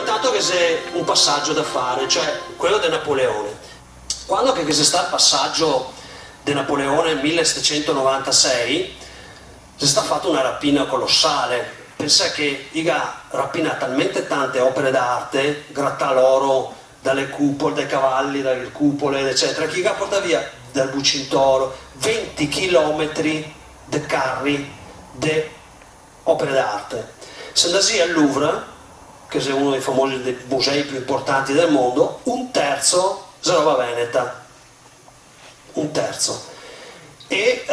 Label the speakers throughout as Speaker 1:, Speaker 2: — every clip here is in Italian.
Speaker 1: intanto che c'è un passaggio da fare, cioè quello di Napoleone. Quando che c'è stato il passaggio di Napoleone nel 1796, si sta fatto una rapina colossale. Pensa che Iga rapina talmente tante opere d'arte, gratta l'oro dalle cupole, dai cavalli, dalle cupole, eccetera, che Iga porta via dal Bucintoro 20 chilometri di carri di opere d'arte. Se andassi al Louvre, che è uno dei famosi musei più importanti del mondo, un terzo è roba veneta, un terzo. E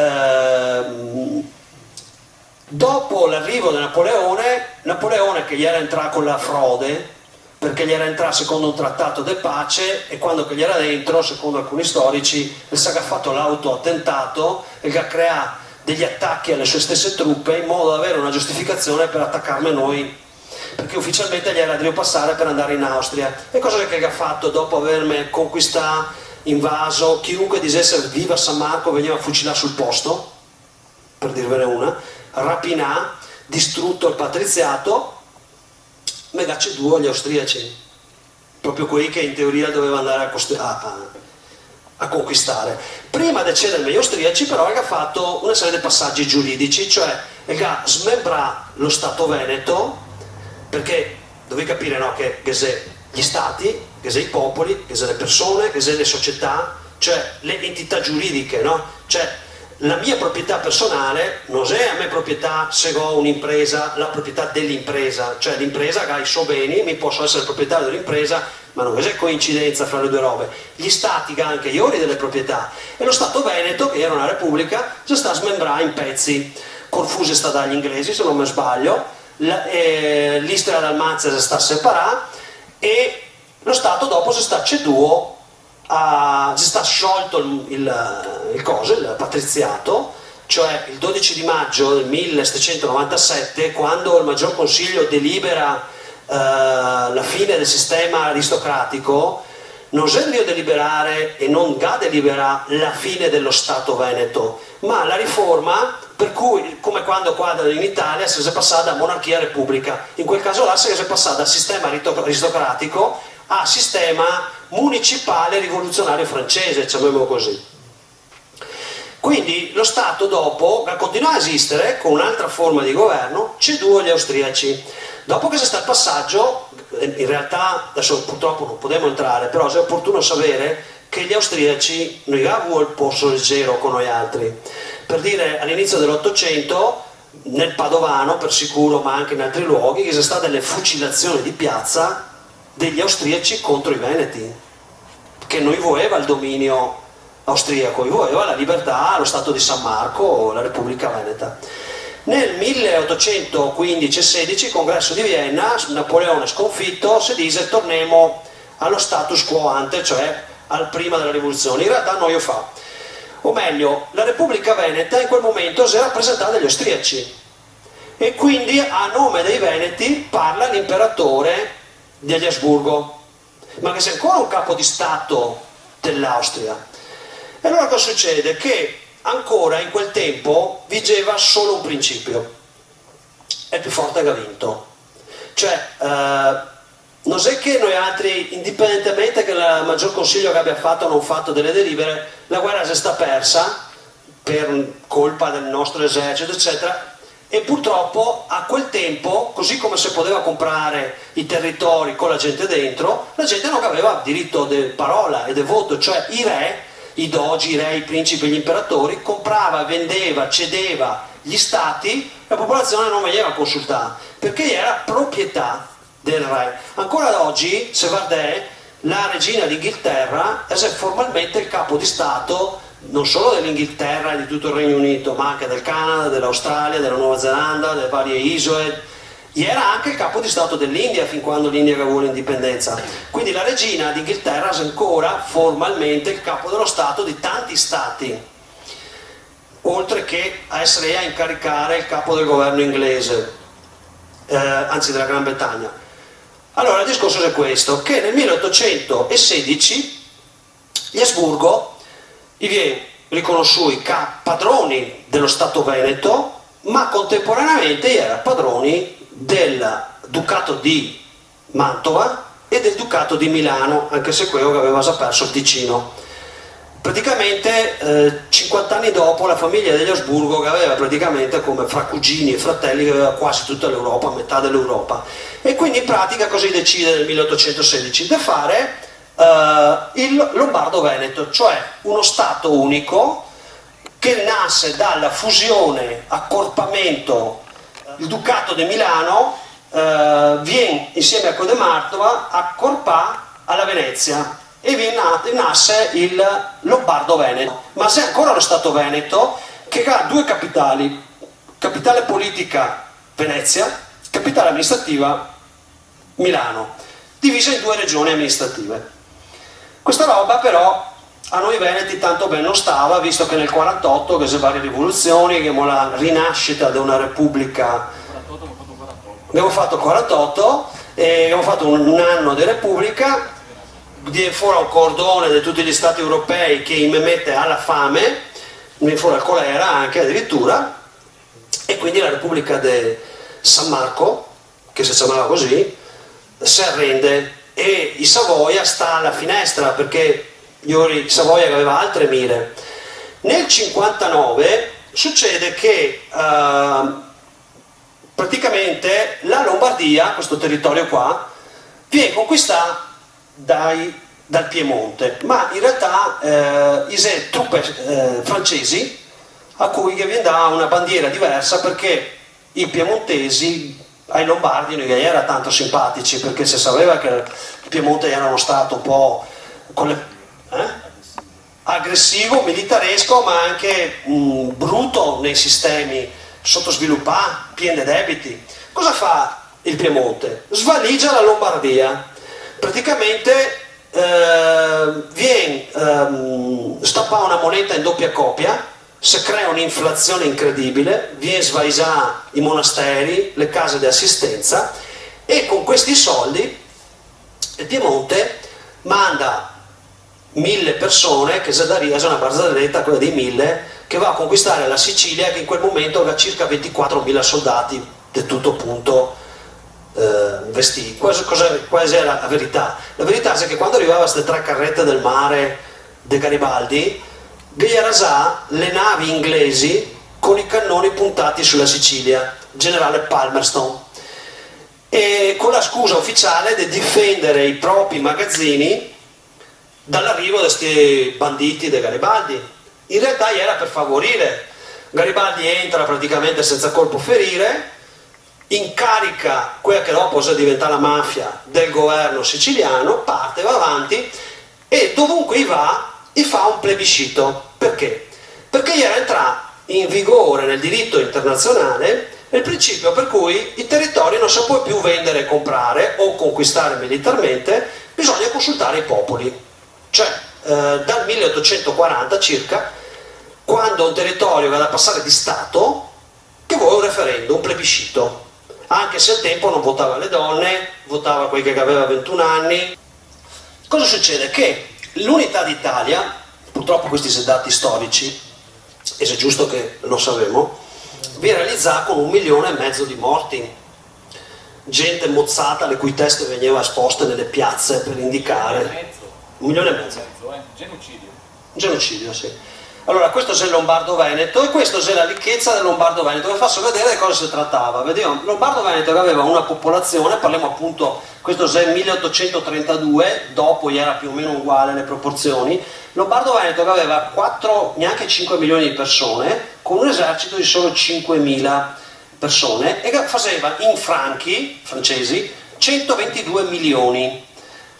Speaker 1: dopo l'arrivo di Napoleone che gli era entrato con la frode, perché gli era entrato secondo un trattato di pace, e quando che gli era dentro, secondo alcuni storici, si è fatto l'autoattentato e che ha creato degli attacchi alle sue stesse truppe in modo da avere una giustificazione per attaccarmi noi, perché ufficialmente gli era devo passare per andare in Austria. E cosa che ha fatto dopo avermi conquistato, invaso, chiunque dicesse viva San Marco veniva fucilato sul posto, per dirvene una, rapinà, distrutto il patriziato, megacce due agli austriaci, proprio quelli che in teoria doveva andare a conquistare. Prima di cedere agli austriaci però ha fatto una serie di passaggi giuridici, cioè ha smembrato lo Stato Veneto, perché dovevi capire, no, che c'è gli stati, che c'è i popoli, che c'è le persone, che c'è le società, cioè le entità giuridiche, no? Cioè la mia proprietà personale non è a me proprietà se ho un'impresa, la proprietà dell'impresa, cioè l'impresa che ha i suoi beni, mi posso essere proprietario dell'impresa, ma non c'è coincidenza fra le due robe. Gli stati che hanno anche gli ori delle proprietà, e lo Stato Veneto, che era una repubblica, si sta smembrando in pezzi. Corfù è sta dagli inglesi, se non mi sbaglio, l'Istria Dalmazia si sta separando, e lo Stato dopo si sta ceduto, si sta sciolto il patriziato, cioè il 12 di maggio del 1797, quando il Maggior Consiglio delibera la fine del sistema aristocratico, non serve deliberare e non ga deliberare la fine dello Stato Veneto, ma la riforma, per cui, come quando qua in Italia si è passata da monarchia a repubblica, in quel caso là si è passata dal sistema aristocratico a sistema municipale rivoluzionario francese, chiamiamolo così. Quindi lo Stato dopo continua a esistere con un'altra forma di governo, ceduto agli austriaci. Dopo che c'è stato il passaggio, in realtà adesso purtroppo non potremo entrare, però è opportuno sapere che gli austriaci non avevano il posto leggero con noi altri. Per dire, all'inizio dell'Ottocento, nel Padovano per sicuro, ma anche in altri luoghi, ci sono state le fucilazioni di piazza degli austriaci contro i veneti, che non voleva il dominio austriaco, voleva la libertà, lo Stato di San Marco, la Repubblica Veneta. Nel 1815-16, congresso di Vienna, Napoleone sconfitto, si dice torniamo allo status quo ante, cioè al prima della rivoluzione. In realtà non io fa, o meglio, la Repubblica Veneta in quel momento si è rappresentata dagli austriaci, e quindi a nome dei veneti parla l'imperatore degli Asburgo, ma che sia ancora un capo di Stato dell'Austria. E allora cosa succede? Che ancora in quel tempo vigeva solo un principio: è il più forte che ha vinto. Cioè non è che noi altri, indipendentemente che il Maggior Consiglio che abbia fatto o non fatto delle delibere, la guerra si sta persa per colpa del nostro esercito eccetera, e purtroppo a quel tempo, così come si poteva comprare i territori con la gente dentro, la gente non aveva diritto di parola e di voto, cioè i re, i dogi, i re, i principi, gli imperatori, comprava, vendeva, cedeva gli stati, la popolazione non veniva consultata, perché era proprietà del re. Ancora oggi, se guardate, la regina d'Inghilterra è formalmente il capo di Stato non solo dell'Inghilterra e di tutto il Regno Unito, ma anche del Canada, dell'Australia, della Nuova Zelanda, delle varie isole. Era anche il capo di Stato dell'India fin quando l'India aveva l'indipendenza. Quindi la regina d'Inghilterra è ancora formalmente il capo dello Stato di tanti stati, oltre che a essere a incaricare il capo del governo inglese, anzi della Gran Bretagna. Allora il discorso è questo, che nel 1816 gli Asburgo viene riconosciuti padroni dello Stato Veneto, ma contemporaneamente era padroni del Ducato di Mantova e del Ducato di Milano, anche se quello che aveva già perso il Ticino. Praticamente 50 anni dopo la famiglia degli Asburgo, che aveva praticamente come fra cugini e fratelli, che aveva quasi tutta l'Europa, metà dell'Europa, e quindi in pratica così decide nel 1816 di fare il Lombardo-Veneto, cioè uno stato unico che nasce dalla fusione, accorpamento. Il Ducato di Milano viene insieme a quello di Mantova accorpato alla Venezia e nasce il Lombardo-Veneto. Ma c'è ancora lo Stato Veneto, che ha due capitali: capitale politica Venezia, capitale amministrativa Milano, divisa in due regioni amministrative. Questa roba però a noi veneti tanto bene non stava, visto che nel 48, che c'è varie rivoluzioni, che la rinascita di una repubblica, abbiamo fatto 48 e abbiamo fatto un anno di repubblica, viene fuori un cordone di tutti gli stati europei che mi mette alla fame, viene fuori al colera anche addirittura, e quindi la Repubblica di San Marco, che si chiamava così, si arrende e i Savoia sta alla finestra, perché Savoia aveva altre mire. Nel 59 succede che praticamente la Lombardia, questo territorio qua, viene conquistata dal Piemonte, ma in realtà i truppe francesi a cui viene data una bandiera diversa, perché i piemontesi ai lombardi non gli era tanto simpatici, perché si sapeva che il Piemonte era uno stato un po' aggressivo, militaresco, ma anche bruto nei sistemi, sottosviluppato, pieno di debiti. Cosa fa il Piemonte? Svaligia la Lombardia, praticamente viene stappata una moneta in doppia copia, si crea un'inflazione incredibile, viene svaligiata i monasteri, le case di assistenza, e con questi soldi il Piemonte manda 1000 persone, che Zadaria è una barzelletta, quella dei 1000, che va a conquistare la Sicilia, che in quel momento aveva circa 24.000 soldati, del tutto punto vestiti. Quasi è la verità? La verità è che quando arrivava queste 3 carrette del mare di Garibaldi, era già le navi inglesi con i cannoni puntati sulla Sicilia, generale Palmerston, e con la scusa ufficiale di difendere i propri magazzini dall'arrivo di questi banditi di Garibaldi. In realtà era per favorire. Garibaldi entra praticamente senza colpo ferire, incarica quella che dopo si diventa la mafia del governo siciliano, parte, va avanti e dovunque va fa un plebiscito. Perché? Perché era entrato in vigore nel diritto internazionale il principio per cui i territori non si può più vendere e comprare o conquistare militarmente, bisogna consultare i popoli. Cioè dal 1840 circa, quando un territorio va da passare di Stato, che vuole un referendum, un plebiscito, anche se al tempo non votava le donne, votava quelli che aveva 21 anni. Cosa succede? Che l'unità d'Italia, purtroppo questi sono dati storici, e se è giusto che lo sappiamo, viene realizzata con 1,5 milioni di morti, gente mozzata le cui teste venivano esposte nelle piazze per indicare. 1,5 milioni.
Speaker 2: Genocidio.
Speaker 1: Genocidio, sì. Allora, questo è il Lombardo-Veneto e questo è la ricchezza del Lombardo-Veneto. Vi faccio vedere di cosa si trattava. Vediamo, Lombardo-Veneto aveva una popolazione, parliamo appunto, questo è il 1832, dopo era più o meno uguale le proporzioni. Lombardo-Veneto aveva 4, neanche 5 milioni di persone, con un esercito di solo 5.000 persone, e faceva in franchi francesi 122 milioni.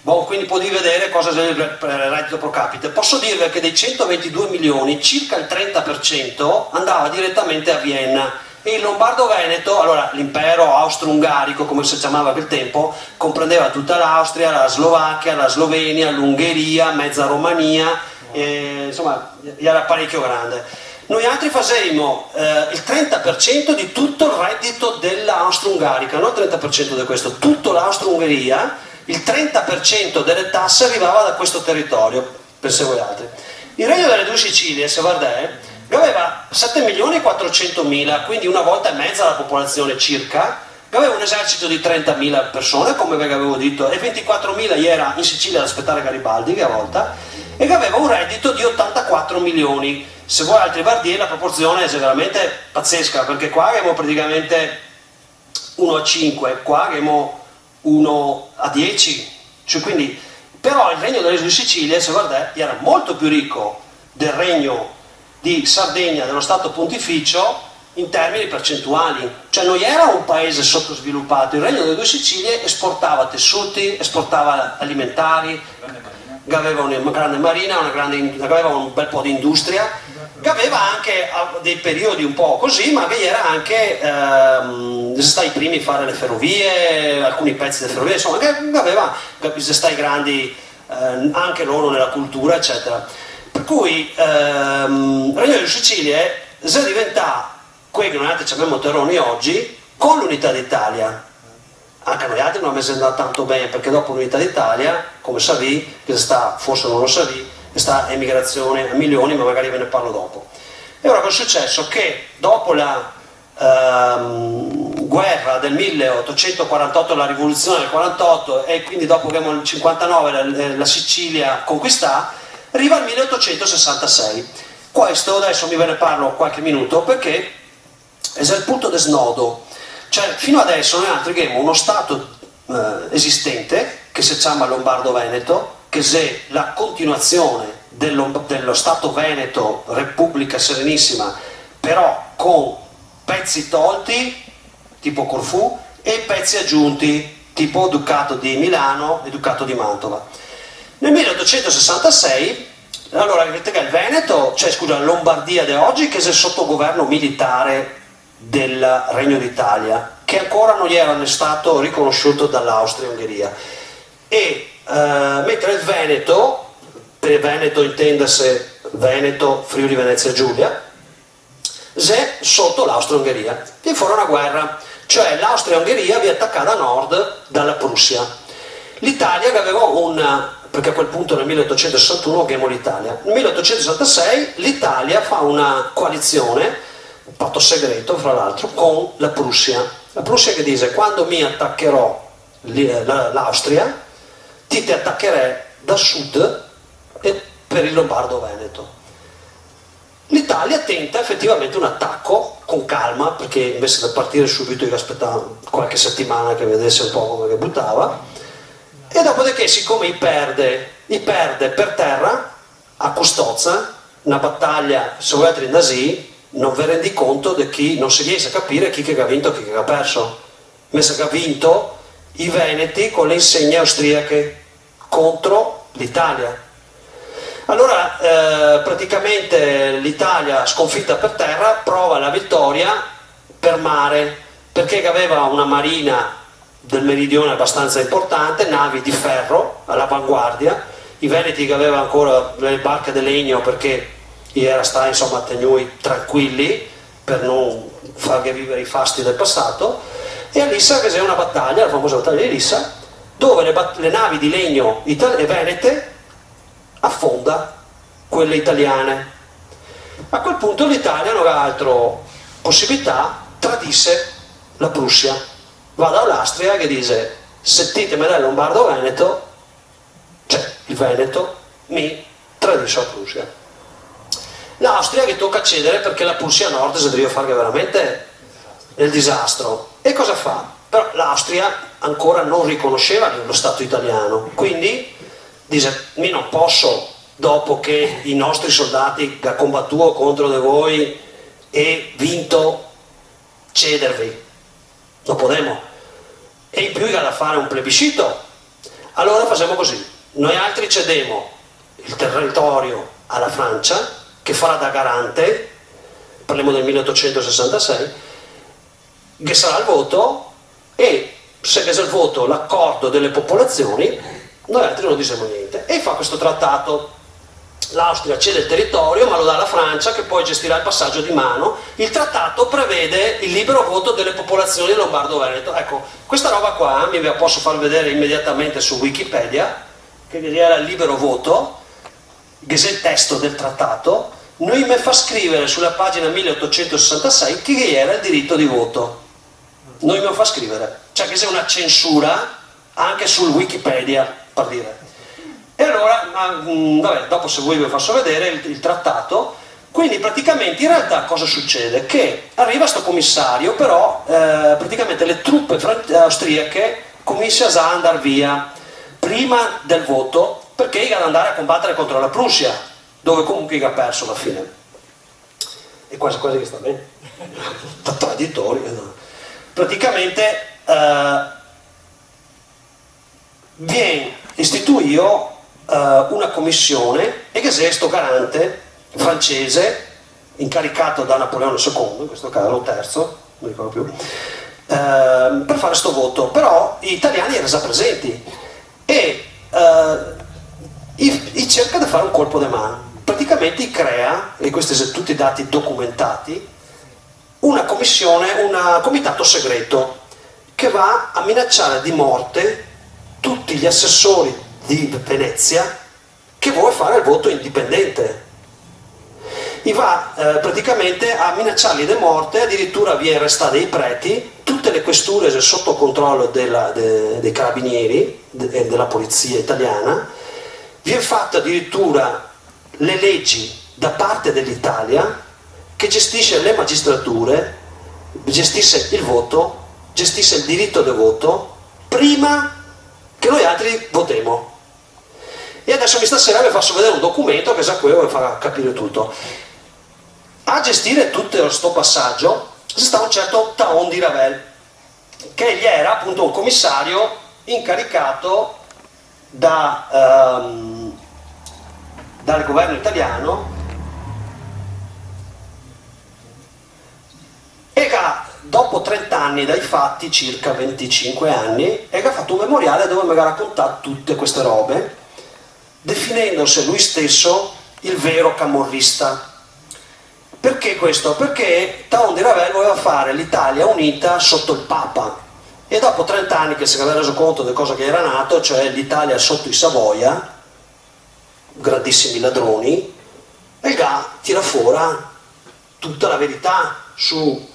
Speaker 1: Quindi potete vedere cosa è il reddito pro capite. Posso dirvi che dei 122 milioni circa il 30% andava direttamente a Vienna, e il Lombardo-Veneto, allora l'impero austro-ungarico come si chiamava a quel tempo, comprendeva tutta l'Austria, la Slovacchia, la Slovenia, l'Ungheria, mezza Romania, insomma era parecchio grande. Noi altri facevamo il 30% di tutto il reddito dell'Austro-Ungarica, non il 30% di questo, tutto l'Austro-Ungheria. Il 30% delle tasse arrivava da questo territorio, pensavo agli altri. Il Regno delle Due Sicilie, se guardate, aveva 7 milioni e 400 mila, quindi una volta e mezza la popolazione circa, che aveva un esercito di 30.000 persone, come vi avevo detto, e 24.000 era in Sicilia ad aspettare Garibaldi, che a volta, e che aveva un reddito di 84 milioni. Se voi altri Vardier la proporzione è veramente pazzesca, perché qua abbiamo praticamente 1 a 5, qua abbiamo 1 a 10, cioè quindi, però il regno delle due Sicilie, se guardate, era molto più ricco del regno di Sardegna, dello Stato Pontificio, in termini percentuali, cioè non era un paese sottosviluppato. Il regno delle due Sicilie esportava tessuti, esportava alimentari, che aveva una grande marina, aveva un bel po' di industria, che aveva anche dei periodi un po' così, ma che era anche sta i primi a fare le ferrovie, alcuni pezzi delle ferrovie, insomma, che aveva sta i grandi anche loro nella cultura, eccetera. Per cui il regno delle Sicilie si diventa quello che noi altri abbiamo Terroni oggi con l'unità d'Italia. Anche noi altri non abbiamo andato tanto bene, perché dopo l'unità d'Italia, come Savì, che sta, forse non lo Savì, sta emigrazione a milioni, ma magari ve ne parlo dopo. E ora cosa è successo? Che dopo la guerra del 1848, la rivoluzione del 48, e quindi dopo che abbiamo il 59 la Sicilia conquistata, arriva il 1866. Questo adesso ve ne parlo qualche minuto, perché è il punto di snodo. Cioè, fino adesso noi altri abbiamo uno Stato esistente, che si chiama Lombardo-Veneto, che è la continuazione dello Stato Veneto, Repubblica Serenissima, però con pezzi tolti, tipo Corfù, e pezzi aggiunti, tipo Ducato di Milano e Ducato di Mantova. Nel 1866, allora vedete che il Veneto, cioè scusa, la Lombardia di oggi, che è sotto governo militare del Regno d'Italia, che ancora non gli era stato riconosciuto dall'Austria-Ungheria, e mentre il Veneto, per Veneto intendasi Veneto, Friuli, Venezia Giulia, è sotto l'Austria-Ungheria. Vi fu una guerra, cioè l'Austria-Ungheria vi attaccava a nord dalla Prussia. L'Italia che aveva perché a quel punto nel 1861 abbiamo l'Italia. Nel 1866 l'Italia fa una coalizione, un patto segreto fra l'altro, con la Prussia. La Prussia che dice: quando mi attaccherò l'Austria, ti attaccherei da sud e per il Lombardo-Veneto. L'Italia tenta effettivamente un attacco con calma, perché invece di partire subito io aspettavo qualche settimana che vedesse un po' come che buttava, e dopodiché, siccome perde per terra a Custozza, una battaglia, se volete, in Nasi, non vi rendi conto di chi, non si riesce a capire chi che ha vinto e chi che ha perso. Invece che ha vinto i Veneti con le insegne austriache contro l'Italia. Allora praticamente l'Italia, sconfitta per terra, prova la vittoria per mare, perché aveva una marina del meridione abbastanza importante, navi di ferro all'avanguardia, i Veneti che avevano ancora le barche di legno, perché era sta insomma tenuti tranquilli per non fargli vivere i fasti del passato. E a Lissa che c'è una battaglia, la famosa battaglia di Lissa, dove le navi di legno venete affonda quelle italiane. A quel punto l'Italia non ha altra possibilità, tradisse la Prussia, va dall'Austria che dice: sentitemi dal Lombardo-Veneto, cioè il Veneto mi tradisce la Prussia. L'Austria che tocca cedere, perché la Prussia a nord si deve fare veramente il disastro. E cosa fa? Però l'Austria ancora non riconosceva lo Stato italiano, quindi dice: io non posso, dopo che i nostri soldati che hanno combattuto contro di voi e vinto, cedervi, non potremo. E in più che da fare un plebiscito. Allora facciamo così: noi altri cediamo il territorio alla Francia, che farà da garante, parliamo del 1866, che sarà il voto, e se che è il voto, l'accordo delle popolazioni, noi altri non diciamo niente. E fa questo trattato. L'Austria cede il territorio, ma lo dà alla Francia, che poi gestirà il passaggio di mano. Il trattato prevede il libero voto delle popolazioni Lombardo-Veneto. Ecco, questa roba qua vi posso far vedere immediatamente su Wikipedia, che era il libero voto, che è il testo del trattato. Noi mi fa scrivere sulla pagina 1866 che era il diritto di voto. non mi fa scrivere, cioè che sia una censura anche sul Wikipedia, per dire. E allora, vabbè, dopo se vuoi vi faccio vedere il trattato. Quindi praticamente in realtà cosa succede? Che arriva sto commissario, però praticamente le truppe austriache cominciano a andare via prima del voto, perché ad andare a combattere contro la Prussia, dove comunque ha perso alla fine. E quasi che sta bene. Traditori. Praticamente viene istituito una commissione e che è sto garante francese incaricato da Napoleone II, in questo caso lo terzo, non mi ricordo più, per fare questo voto. Però gli italiani erano già presenti e cerca di fare un colpo di mano. Praticamente crea, e questi sono tutti dati documentati, una commissione, un comitato segreto che va a minacciare di morte tutti gli assessori di Venezia che vuole fare il voto indipendente. E va praticamente a minacciarli di morte, addirittura vi arresta dei preti, tutte le questure sono sotto controllo dei carabinieri e della polizia italiana, viene fatta addirittura le leggi da parte dell'Italia che gestisce le magistrature, gestisce il voto, gestisce il diritto del voto prima che noi altri votiamo. E adesso stasera vi faccio vedere un documento che sa quello che fa capire tutto. A gestire tutto questo passaggio c'è stato un certo Taon di Ravel, che egli era appunto un commissario incaricato dal governo italiano e che dopo 30 anni dai fatti, circa 25 anni, e che ha fatto un memoriale dove mi ha raccontato tutte queste robe, definendosi lui stesso il vero camorrista. Perché questo? Perché Taon di Ravel voleva fare l'Italia unita sotto il Papa, e dopo 30 anni che si aveva reso conto di cosa che era nato, cioè l'Italia sotto i Savoia, grandissimi ladroni, e Ga tira fuori tutta la verità su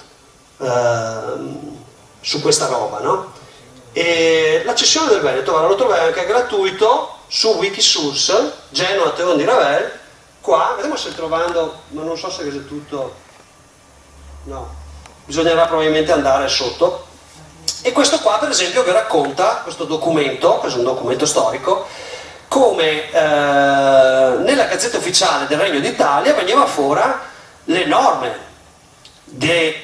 Speaker 1: questa roba, no? E la cessione del Veneto, lo trovai anche gratuito su Wikisource, Genoa Taon di Ravel. Qua, vediamo se trovando, ma non so se è tutto, no, bisognerà probabilmente andare sotto. E questo qua per esempio vi racconta, questo documento, che è un documento storico, come nella Gazzetta Ufficiale del Regno d'Italia veniva fuori le norme delle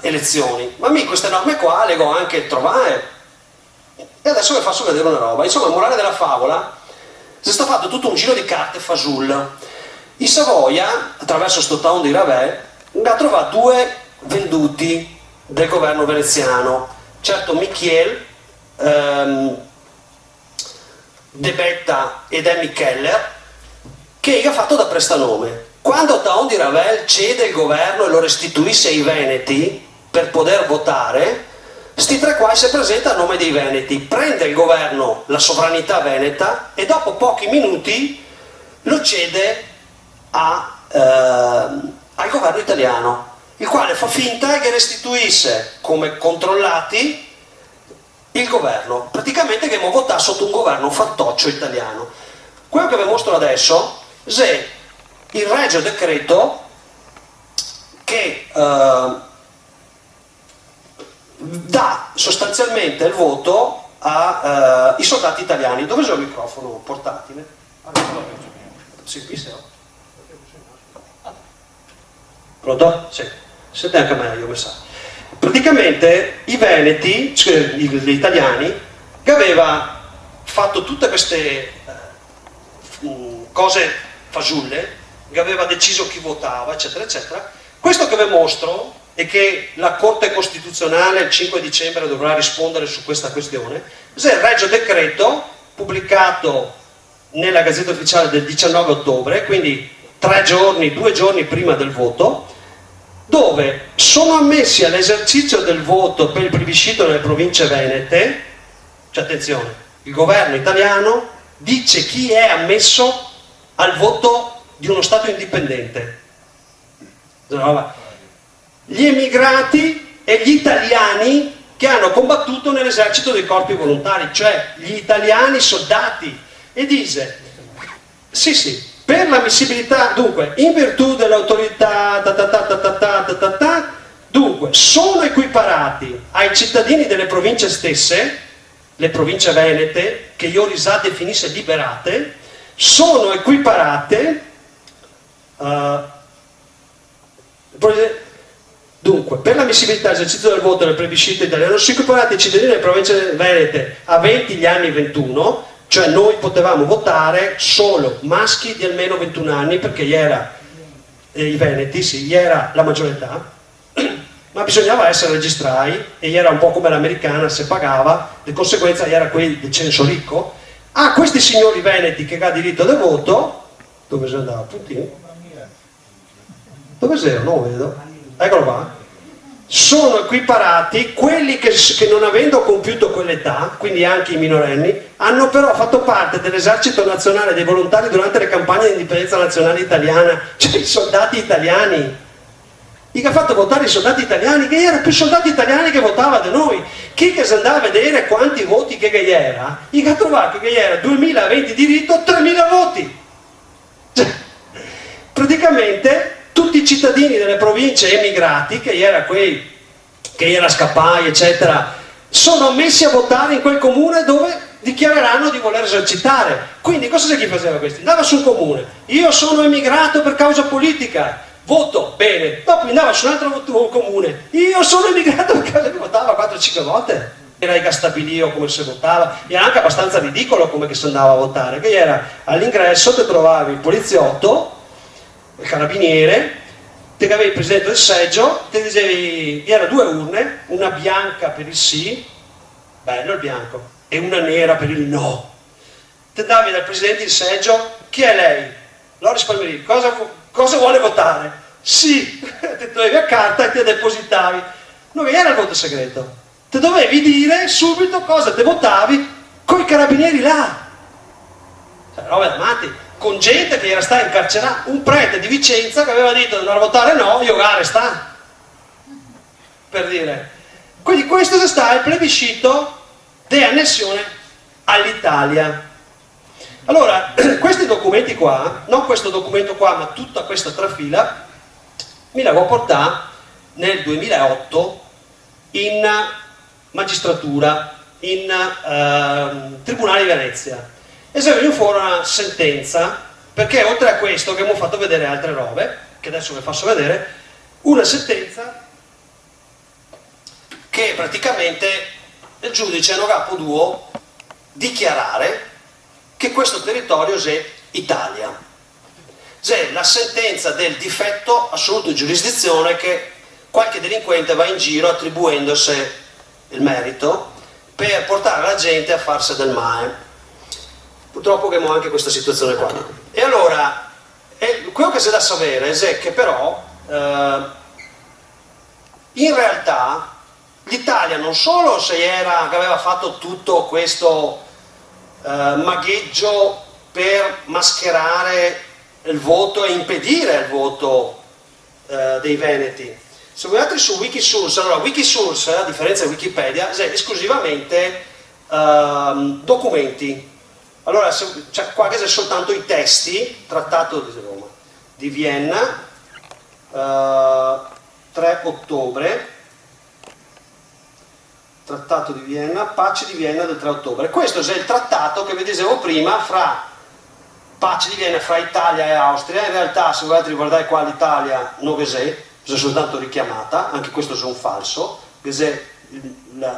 Speaker 1: elezioni. Ma queste norme qua le ho anche trovate. E adesso vi faccio vedere una roba. Insomma, il morale della favola, si sta fatto tutto un giro di carte fasulle. In Savoia, attraverso sto Taon di Ravel, ha trovato due venduti del governo veneziano, certo Michiel De Betta ed Emmy Keller, che ha fatto da prestanome. Quando Taon di Ravel cede il governo e lo restituisce ai veneti per poter votare, sti tre qua si presenta a nome dei veneti, prende il governo, la sovranità veneta, e dopo pochi minuti lo cede al governo italiano, il quale fa finta che restituisse come controllati il governo, praticamente che abbiamo votato sotto un governo fantoccio italiano. Quello che vi mostro adesso è il regio decreto che dà sostanzialmente il voto ai soldati italiani. Dove c'è il microfono portatile? Sì, qui sei. Pronto? Sì. Sente anche meglio, mi sa. Praticamente i veneti, cioè gli italiani, che aveva fatto tutte queste cose fasulle, che aveva deciso chi votava, eccetera, eccetera. Questo che vi mostro e che la Corte Costituzionale il 5 dicembre dovrà rispondere su questa questione, è il regio decreto pubblicato nella Gazzetta Ufficiale del 19 ottobre, quindi 2 giorni prima del voto, dove sono ammessi all'esercizio del voto per il plebiscito nelle province venete, cioè attenzione, il governo italiano dice chi è ammesso al voto di uno Stato indipendente. Gli emigrati e gli italiani che hanno combattuto nell'esercito dei corpi volontari, cioè gli italiani soldati. E dice, sì, per l'ammissibilità, dunque, in virtù dell'autorità, dunque, sono equiparati ai cittadini delle province stesse, le province venete, che Iorisà definisse liberate, sono equiparate, dunque, per l'ammissibilità all'esercizio del voto nel plebiscito italiano, sono equiparati ai cittadini delle province venete aventi gli anni 21, cioè noi potevamo votare solo maschi di almeno 21 anni, perché gli era, i veneti, sì, gli era la maggiore età, ma bisognava essere registrati e gli era un po' come l'americana, se pagava, di conseguenza gli era quel del censo ricco. A questi signori veneti che ha diritto del voto, dove si andava? Puntino? Dove sei? Non lo vedo. Eccolo qua. Sono equiparati quelli che non avendo compiuto quell'età, quindi anche i minorenni, hanno però fatto parte dell'esercito nazionale dei volontari durante le campagne di indipendenza nazionale italiana, cioè i soldati italiani. Chi ha fatto votare i soldati italiani, che erano più soldati italiani che votava da noi. Chi che si andava a vedere quanti voti che gli era, gli ha trovato che gli era 2020 diritto, 3000 voti. Cioè, praticamente tutti i cittadini delle province emigrati, che era quei, che era Scappai, eccetera, sono messi a votare in quel comune dove dichiareranno di voler esercitare. Quindi cosa c'è chi faceva questo? Andava sul comune, io sono emigrato per causa politica, voto, bene, dopo andava su un altro comune, io sono emigrato per causa che votava 4-5 volte. Era il stabilio come si votava, era anche abbastanza ridicolo come che si andava a votare, che era all'ingresso ti trovavi il poliziotto, il carabiniere, ti avevi il presidente del seggio, ti dicevi, era 2 urne, una bianca per il sì, bello il bianco, e una nera per il no. Ti davi dal presidente del seggio, chi è lei? Loris Palmerini, cosa vuole votare? Sì, ti dovevi a carta e ti depositavi. Non era il voto segreto, ti dovevi dire subito cosa ti votavi con i carabinieri là. Cioè, roba da matti. Con gente che era stata incarcerata, un prete di Vicenza che aveva detto di andare a votare no, io sta, per dire. Quindi questo sta il plebiscito di annessione all'Italia. Allora, questi documenti qua, non questo documento qua, ma tutta questa trafila, mi la può portare nel 2008 in magistratura, in Tribunale di Venezia. E se venuto fuori una sentenza, perché oltre a questo che abbiamo fatto vedere altre robe, che adesso vi faccio vedere, una sentenza che praticamente il giudice non ha potuto dichiarare che questo territorio è Italia. C'è la sentenza del difetto assoluto di giurisdizione, che qualche delinquente va in giro attribuendosi il merito per portare la gente a farsi del male. Purtroppo abbiamo anche questa situazione qua. E allora, quello che c'è da sapere è che però in realtà l'Italia non solo che aveva fatto tutto questo magheggio per mascherare il voto e impedire il voto dei veneti. Se voi andate su Wikisource, allora Wikisource, a differenza di Wikipedia, è esclusivamente documenti. Allora, cioè, qua che c'è soltanto i testi, Trattato di Vienna, 3 ottobre, Trattato di Vienna, Pace di Vienna del 3 ottobre. Questo è il trattato che vi dicevo prima fra Pace di Vienna fra Italia e Austria. In realtà, se volete riguardare qua l'Italia non c'è soltanto richiamata, anche questo è un falso, c'è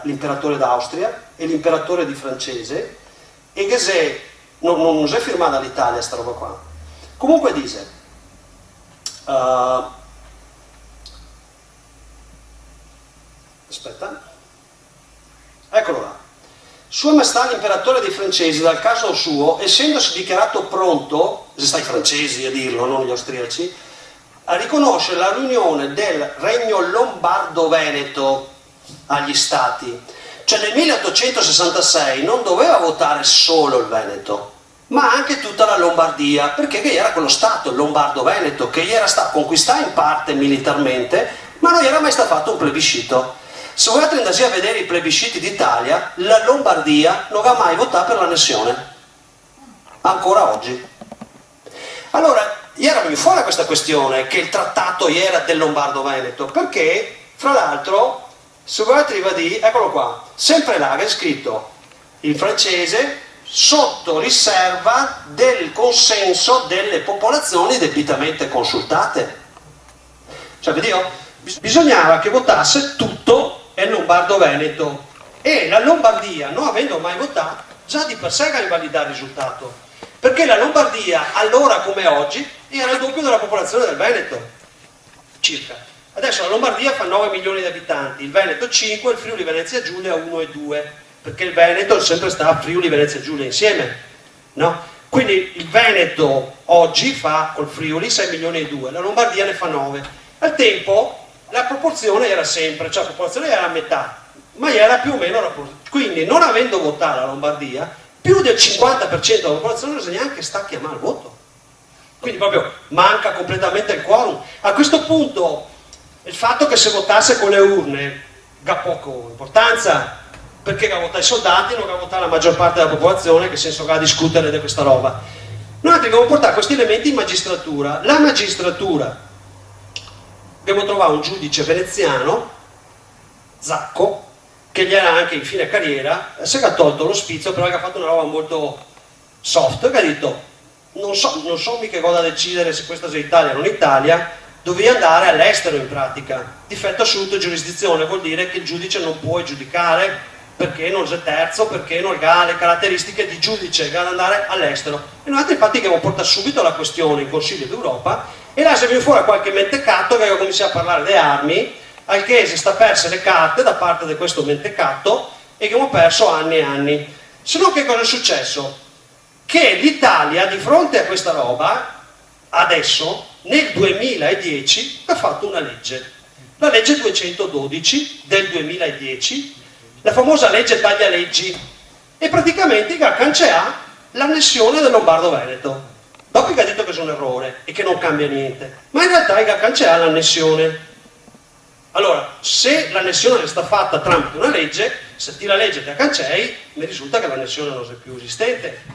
Speaker 1: l'imperatore d'Austria e l'imperatore di francese, e che non è firmata dall'Italia sta roba qua. Comunque dice aspetta, eccolo là. Sua Maestà l'imperatore dei francesi, dal caso suo, essendosi dichiarato pronto, se sta i francesi a dirlo, non gli austriaci, a riconoscere la riunione del regno lombardo-veneto agli stati. Cioè nel 1866 non doveva votare solo il Veneto, ma anche tutta la Lombardia, perché era quello stato, il lombardo-veneto, che gli era stato conquistato in parte militarmente, ma non era mai stato fatto un plebiscito. Se volete andare a vedere i plebisciti d'Italia, la Lombardia non ha mai votato per l'annessione, ancora oggi. Allora, era venuta fuori questa questione che il trattato era del Lombardo-Veneto, perché, fra l'altro, se volete ribadire, eccolo qua, sempre là è scritto in francese, sotto riserva del consenso delle popolazioni debitamente consultate. Cioè, vedi, bisognava che votasse tutto il Lombardo-Veneto, e la Lombardia, non avendo mai votato, già di per sé ha invalidato il risultato, perché la Lombardia, allora come oggi, era il doppio della popolazione del Veneto, circa. Adesso la Lombardia fa 9 milioni di abitanti, il Veneto 5, il Friuli Venezia Giulia 1 e 2, perché il Veneto è sempre stato Friuli Venezia Giulia insieme, no? Quindi il Veneto oggi fa col Friuli 6 milioni e 2, la Lombardia ne fa 9. Al tempo la proporzione era sempre, cioè la popolazione era a metà, ma era più o meno rapporto. Quindi, non avendo votato la Lombardia, più del 50% della popolazione non si è neanche sta a chiamare il voto. Quindi proprio manca completamente il quorum. A questo punto il fatto che se votasse con le urne ha poco importanza, perché ha votato i soldati, non ha votato la maggior parte della popolazione, che senso ha a discutere di questa roba. Noi dobbiamo portare questi elementi in magistratura. La magistratura, abbiamo trovato un giudice veneziano, Zacco, che gli era anche in fine carriera, si è tolto l'ospizio, però ha fatto una roba molto soft, che ha detto non so mica cosa decidere se questa sia Italia o non Italia, dovevi andare all'estero in pratica. Difetto assoluto di giurisdizione vuol dire che il giudice non può giudicare perché non è terzo, perché non ha le caratteristiche di giudice, deve andare all'estero. E noi infatti abbiamo portato subito la questione in Consiglio d'Europa, e là si è venuto fuori qualche mentecato che aveva cominciato a parlare delle armi, al che si sta perse le carte da parte di questo mentecato, e che abbiamo perso anni e anni. Se no, che cosa è successo? Che l'Italia, di fronte a questa roba, adesso, nel 2010, ha fatto una legge, la legge 212 del 2010, la famosa legge taglia leggi, e praticamente ha cancellato l'annessione del Lombardo-Veneto. Dopo che ha detto che è un errore e che non cambia niente, ma in realtà ha cancellato l'annessione. Allora, se l'annessione sta fatta tramite una legge, se ti la legge te la cancelli, mi risulta che l'annessione non è più esistente.